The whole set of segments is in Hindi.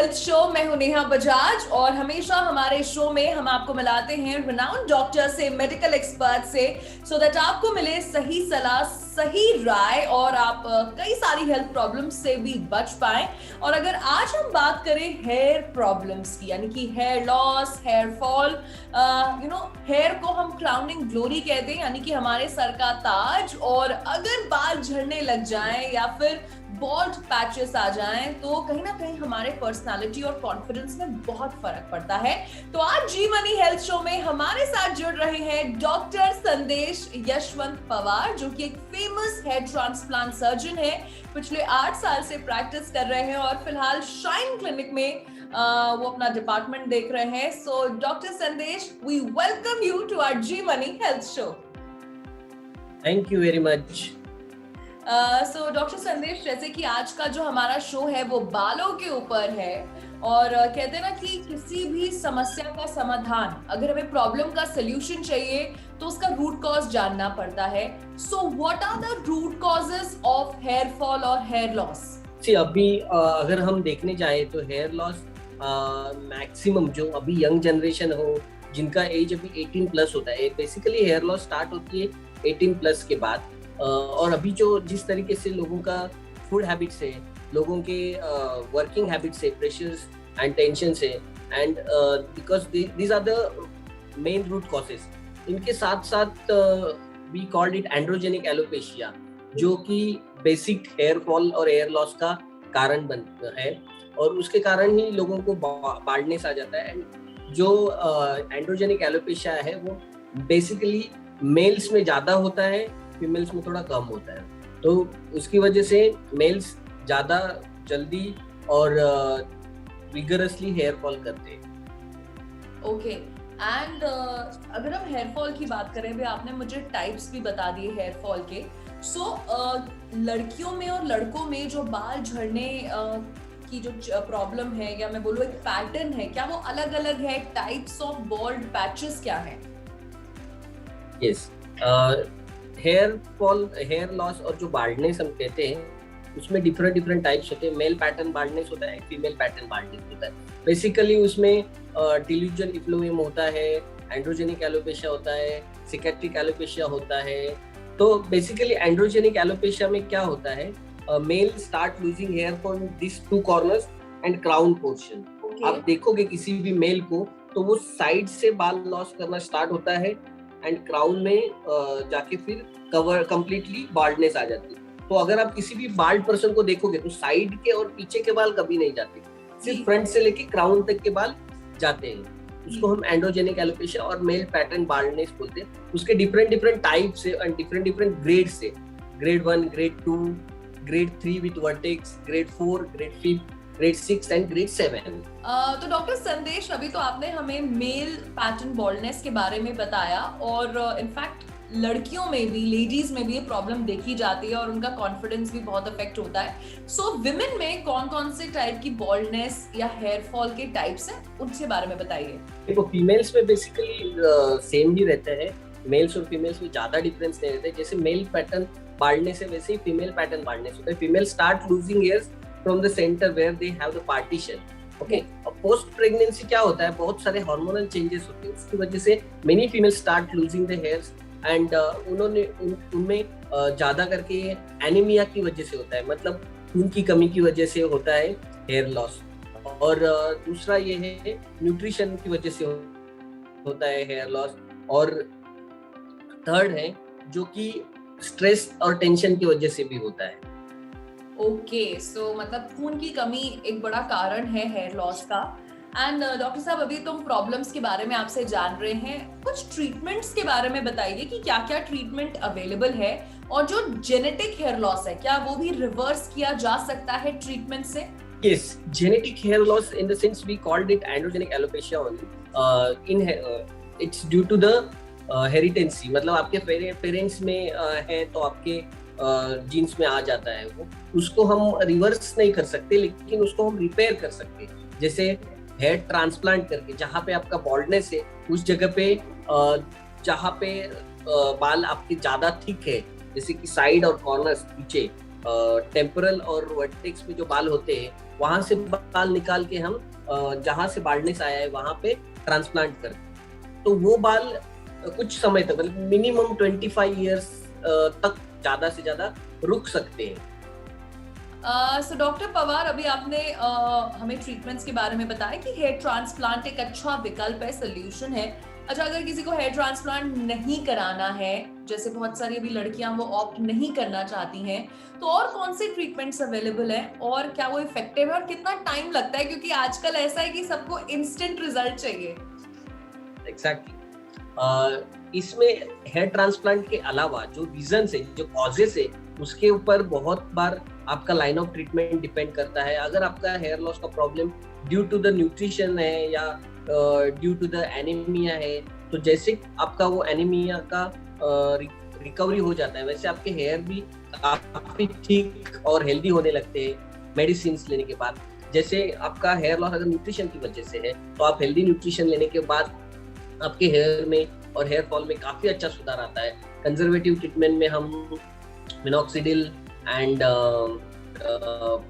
Health show. मैं हूं नेहा बजाज और हमेशा हमारे शो में हम आपको मिलाते हैं रिनाउंड डॉक्टर से, मेडिकल एक्सपर्ट से, सो दैट आपको मिले सही सलाह, सही राय और आप कई सारी हेल्थ प्रॉब्लम्स से भी बच पाएं। और अगर आज हम बात करें हेयर प्रॉब्लम्स की, यानी कि hair loss, hair fall, hair को हम क्राउनिंग ग्लोरी कहते हैं, यानी कि हमारे सर का ताज। और अगर बाल झड़ने लग जाएं या फिर बॉल्ड पैचेस आ जाएं तो कहीं ना कहीं हमारे पर्सनालिटी और कॉन्फिडेंस में बहुत फर्क पड़ता है। तो आज जी मनी हेल्थ शो में हमारे साथ जुड़ रहे हैं डॉक्टर संदेश यशवंत पवार, जो कि एक फेमस हेयर ट्रांसप्लांट सर्जन है। पिछले 8 साल से प्रैक्टिस कर रहे हैं और फिलहाल शाइन क्लिनिक में वो अपना डिपार्टमेंट देख रहे हैं। So doctor Sandesh, we welcome you to our Zee money health show. Thank you very much. So doctor Sandesh, जैसे कि आज का जो हमारा शो है वो बालों के ऊपर है और कहते हैं ना कि किसी भी समस्या का समाधान, अगर हमें प्रॉब्लम का सलूशन चाहिए तो उसका रूट कॉज जानना पड़ता है। So what are the root causes of hair fall और हेयर लॉस? अभी अगर हम देखने जाए तो हेयर लॉस मैक्सिमम जो अभी यंग जनरेशन हो, जिनका एज अभी 18 प्लस होता है, बेसिकली हेयर लॉस स्टार्ट होती है 18 प्लस के बाद। और अभी जो जिस तरीके से लोगों का फूड हैबिट्स है, लोगों के वर्किंग हैबिट्स है, प्रेशर्स एंड टेंशन है, and because these are the main root causes. इनके साथ साथ we called it androgenic alopecia, जो कि बेसिक हेयर फॉल और हेयर लॉस का कारण बनता है और उसके कारण ही लोगों को बाल्डनेस आ जाता है। जो एंड्रोजेनिक एलोपेशिया है वो बेसिकली मेल्स में ज्यादा होता है, फीमेल्स में थोड़ा कम होता है। तो उसकी वजह से मेल्स ज्यादा जल्दी और विगरसली हेयर फॉल करते हैं। ओके, एंड अगर हम हेयर फॉल की बात करें, भी आपने मुझे टाइप्स भी बता दिए हेयर फॉल के। सो लड़कियों में और लड़कों में जो बाल झड़ने की जो प्रॉब्लम है, या मैं बोलूँ एक पैटर्न है, क्या वो अलग अलग है? टाइप्स ऑफ बॉल्ड पैचेस क्या है? Yes, hair fall, hair loss और जो बाल्डनेस हम कहते हैं, उसमें डिफरेंट टाइप्स होते हैं। मेल पैटर्न बाल्डनेस होता है, फीमेल पैटर्न बाल्डनेस होता है। बेसिकली उसमें डिल्यूजन इफ्लोएम होता है, एंड्रोजेनिक एलोपेशिया होता है, सिकेट्रिक एलोपेशिया होता है। तो बेसिकली एंड्रोजेनिक एलोपेशिया में क्या होता है, male start losing hair from this 2 corners and crown portion. आप देखोगे किसी भी मेल को तो वो साइड से बाल लॉस करना स्टार्ट होता है एंड क्राउन में जाके फिर कवर कंप्लीटली बाल्डनेस आ जाती है। तो अगर आप किसी भी बाल्ड पर्सन को देखोगे तो साइड के और पीछे के बाल कभी नहीं जाते, सिर्फ फ्रंट से लेके क्राउन तक के बाल जाते हैं। उसको हम एंड्रोजेनिक एलोपेशिया और मेल पैटर्न बाल्डनेस बोलते हैं। उसके डिफरेंट टाइप्स है एंड डिफरेंट ग्रेड्स है। Grade 1, grade 2, grade 3 with vertex, grade 4, grade 5, grade 6 and grade 7। तो डॉक्टर संदेश, अभी तो आपने हमें मेल पैटर्न बॉल्डनेस के बारे में बताया और इनफैक्ट लड़कियों में भी, लेडीज में भी ये प्रॉब्लम देखी जाती है और उनका कॉन्फिडेंस भी बहुत अफेक्ट होता है। सो विमेन में कौन कौन से टाइप की बॉल्डनेस या हेयर फॉल के टाइप्स हैं, उनके बारे में बताइए। देखो, फीमेल्स में बेसिकली सेम ही रहता है। मेल्स और फीमेल्स में ज्यादा डिफरेंस नहीं रहता है। जैसे मेल पैटर्न बाल्डनेस है, वैसे ही फीमेल पैटर्न बाल्डनेस होता है। Female start losing hairs from the centre where they have the partition. Okay, अब पोस्ट प्रेगनेंसी क्या होता है, बहुत सारे हार्मोनल चेंजेस होते हैं, उसकी वजह से many female start losing the hairs and उनमें ज्यादा करके एनीमिया की वजह से होता है, मतलब खून की कमी की वजह से होता है हेयर लॉस। और दूसरा ये है न्यूट्रिशन की वजह से होता है हेयर लॉस। और थर्ड है जो कि स्ट्रेस और टेंशन की वजह से भी होता है। ओके, सो मतलब खून की कमी एक बड़ा कारण है हेयर लॉस का। एंड डॉक्टर साहब, अभी तो हम प्रॉब्लम्स के बारे में आपसे जान रहे हैं, कुछ ट्रीटमेंट्स के बारे में बताइए कि क्या क्या ट्रीटमेंट अवेलेबल है, और जो जेनेटिक हेयर लॉस है क्या वो भी रिवर्स किया जा सकता है ट्रीटमेंट से? Yes, genetic hair loss, in the sense we called it androgenic alopecia only. It's due to the हेरिटेंसी, मतलब आपके पेरेंट्स में है तो आपके जीन्स में आ जाता है वो। उसको हम रिवर्स नहीं कर सकते, लेकिन उसको हम रिपेयर कर सकते हैं। जैसे हेयर ट्रांसप्लांट करके, जहाँ पे आपका बॉल्डनेस है उस जगह पे जहाँ पे बाल आपके ज्यादा थिक है, जैसे कि साइड और कॉर्नर्स पीछे, टेम्पोरल और वर्टेक्स में जो बाल होते हैं वहां से बाल निकाल के हम जहां से बाल्डनेस आया है वहां पे ट्रांसप्लांट करते हैं। तो वो बाल कुछ समय तक मतलब मिनिमम 25 ईयर्स तक ज्यादा से ज्यादा रुक सकते हैं। सो डॉक्टर पवार, अभी आपने हमें ट्रीटमेंट्स के बारे में बताया कि हेयर ट्रांसप्लांट एक अच्छा विकल्प है, सोल्यूशन है। अच्छा, अगर किसी को हेयर ट्रांसप्लांट नहीं कराना है, जैसे बहुत सारी अभी लड़कियां वो ऑप्ट नहीं करना चाहती हैं, तो और कौन से ट्रीटमेंट्स अवेलेबल हैं और क्या वो इफेक्टिव है और कितना टाइम लगता है, क्योंकि आजकल ऐसा है कि सबको इंस्टेंट रिजल्ट चाहिए। एग्जैक्टली इसमें हेयर ट्रांसप्लांट के अलावा जो रीजन है, जो कॉजेस है, उसके ऊपर बहुत बार आपका लाइन ऑफ ट्रीटमेंट डिपेंड करता है। अगर आपका हेयर लॉस का problem due to the nutrition है या ड्यू टू द एनीमिया है, तो जैसे आपका वो एनीमिया का रिकवरी हो जाता है वैसे आपके हेयर भी काफी ठीक और हेल्दी होने लगते हैं मेडिसिन लेने के बाद। जैसे आपका हेयर लॉस अगर न्यूट्रिशन की वजह से है तो आप हेल्दी न्यूट्रिशन लेने के बाद आपके हेयर में और हेयर फॉल में काफी अच्छा सुधार आता है। कंजर्वेटिव ट्रीटमेंट में हम मिनॉक्सिडिल एंड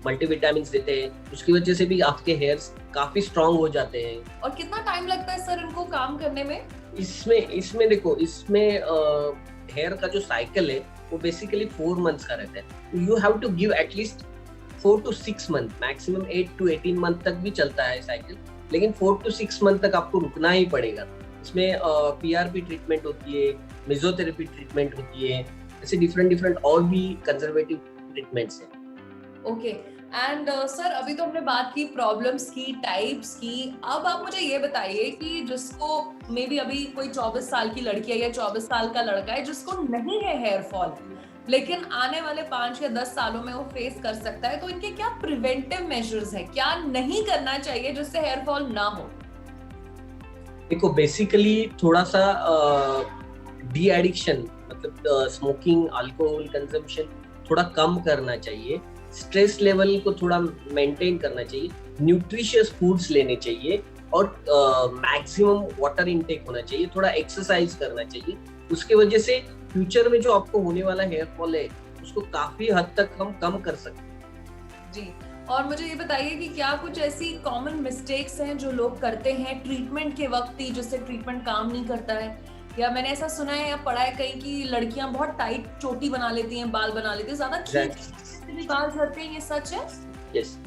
मल्टीविटामिन देते हैं, उसकी वजह से भी आपके हेयर्स काफी स्ट्रांग हो जाते हैं। और कितना टाइम लगता है सर इनको काम करने में? इसमें देखो, इसमें हेयर का जो साइकिल है वो बेसिकली 4 मंथ्स का रहता है। You have to give at least 4 to 6 month, maximum 8 to 18 month तक भी चलता है साइकिल, लेकिन 4 to 6 मंथ तक आपको रुकना ही पड़ेगा। इसमें पीआरपी ट्रीटमेंट होती है, मेसोथेरेपी ट्रीटमेंट होती है, ऐसे डिफरेंट और भी कंजर्वेटिव ट्रीटमेंट्स हैं। ओके, एंड सर अभी तो हमने बात की प्रॉब्लम्स की, टाइप्स की। अब आप मुझे ये बताइए कि जिसको मे बी अभी कोई 24 साल की लड़की है या 24 साल का लड़का है जिसको नहीं है हेयर फॉल, लेकिन आने वाले 5 या 10 सालों में वो फेस कर सकता है, तो इनके क्या प्रिवेंटिव मेजर्स हैं, क्या नहीं करना चाहिए जिससे हेयर फॉल ना हो? देखो, बेसिकली थोड़ा सा डी एडिक्शन मतलब स्मोकिंग, अल्कोहल कंजम्पशन थोड़ा कम करना चाहिए, स्ट्रेस लेवल को थोड़ा मेंटेन करना चाहिए, न्यूट्रिशियस फूड्स लेने चाहिए और मैक्सिमम वाटर इनटेक होना चाहिए, थोड़ा एक्सरसाइज करना चाहिए। उसके वजह से फ्यूचर में जो आपको होने वाला हेयर फॉल है उसको काफी हद तक हम कम कर सकते हैं। जी, और मुझे ये बताइए कि क्या कुछ ऐसी कॉमन मिस्टेक्स हैं जो लोग करते हैं ट्रीटमेंट के वक्त ही, जिससे ट्रीटमेंट काम नहीं करता है? या मैंने ऐसा सुना है या पढ़ा है कहीं कि लड़कियां बहुत टाइट चोटी बना लेती हैं, बाल बना लेती हैं, ज्यादा खींचने भी बाल झड़ते हैं, ये सच है? यस,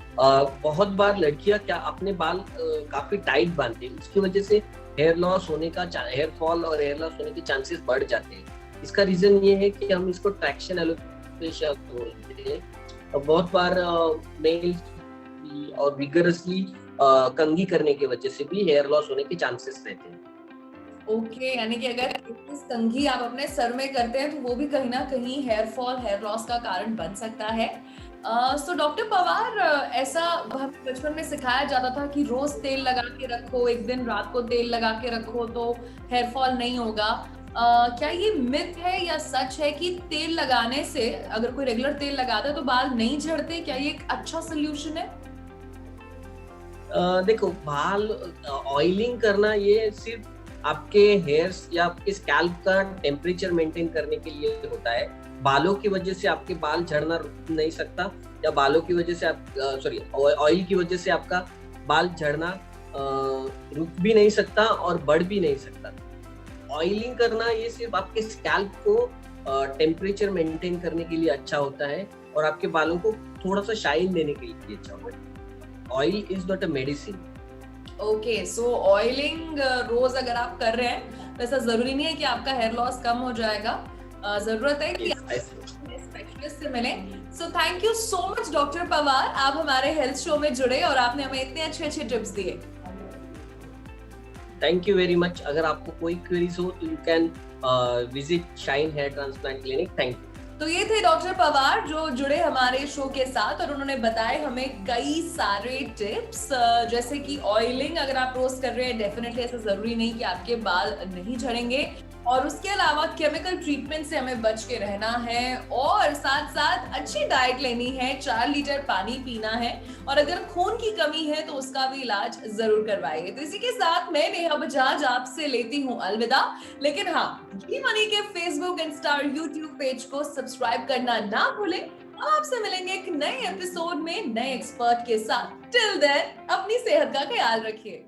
बहुत बार लड़कियां क्या अपने बाल काफी टाइट बांधती हैं, उसकी वजह से हेयर लॉस होने का, हेयर फॉल और हेयर लॉस होने के चांसेस बढ़ जाते हैं। इसका रीजन ये है कि हम इसको ट्रैक्शन एलोपेशिया बोलते हैं। बहुत बार मेल और विगरसली कंघी करने की वजह से भी हेयर लॉस होने के चांसेस रहते हैं। ओके, यानी कि अगर इस कंघी आप अपने सर में करते हैं तो वो भी कहीं ना कहीं हेयर फॉल, हेयर लॉस का कारण बन सकता है। सो डॉक्टर पवार, ऐसा हमें बचपन में सिखाया जाता था कि रोज तेल लगा के रखो, एक दिन रात को तेल लगा के रखो तो हेयर फॉल नहीं होगा। क्या ये मिथ है या सच है कि तेल लगाने से, अगर कोई रेगुलर तेल लगाता है तो बाल नहीं झड़ते? क्या ये एक अच्छा सोल्यूशन है? देखो, बाल ऑयलिंग करना ये सिर्फ आपके हेयर्स या आपके स्कैल्प का टेम्परेचर मेंटेन करने के लिए होता है। बालों की वजह से आपके बाल झड़ना रुक नहीं सकता, या बालों की वजह से ऑयल की वजह से आपका बाल झड़ना रुक भी नहीं सकता और बढ़ भी नहीं सकता। ऑयलिंग करना ये सिर्फ आपके स्कैल्प को टेम्परेचर मेंटेन करने के लिए अच्छा होता है और आपके बालों को थोड़ा सा शाइन देने के लिए अच्छा होता है। Oil is not a medicine. Okay, so oiling रोज अगर आप कर रहे हैं तो ऐसा जरूरी नहीं है कि आपका हेयर लॉस कम हो जाएगा। जरूरत है कि आप स्पेशलिस्ट से मिलें। So thank you so much doctor Pawar, आप हमारे हेल्थ शो में जुड़े और आपने हमें इतने अच्छे टिप्स दिए। Thank you very much. अगर आपको कोई क्वेरीज हो तो you can visit shine hair transplant clinic. Thank you. तो ये थे डॉक्टर पवार जो जुड़े हमारे शो के साथ और उन्होंने बताए हमें कई सारे टिप्स, जैसे कि ऑयलिंग अगर आप रोज कर रहे हैं डेफिनेटली ऐसा जरूरी नहीं कि आपके बाल नहीं झड़ेंगे। और उसके अलावा केमिकल ट्रीटमेंट से हमें बच के रहना है और साथ साथ अच्छी डाइट लेनी है, 4 लीटर पानी पीना है और अगर खून की कमी है तो उसका भी इलाज जरूर करवाइए। तो इसी के साथ मैं नेहा बजाज आपसे लेती हूँ अलविदा। लेकिन हाँ, जी मनी के फेसबुक, इंस्टा और यूट्यूब पेज को सब्सक्राइब करना ना भूलें। आपसे मिलेंगे एक नए एपिसोड में नए एक्सपर्ट के साथ। टिल देन अपनी सेहत का ख्याल रखिए।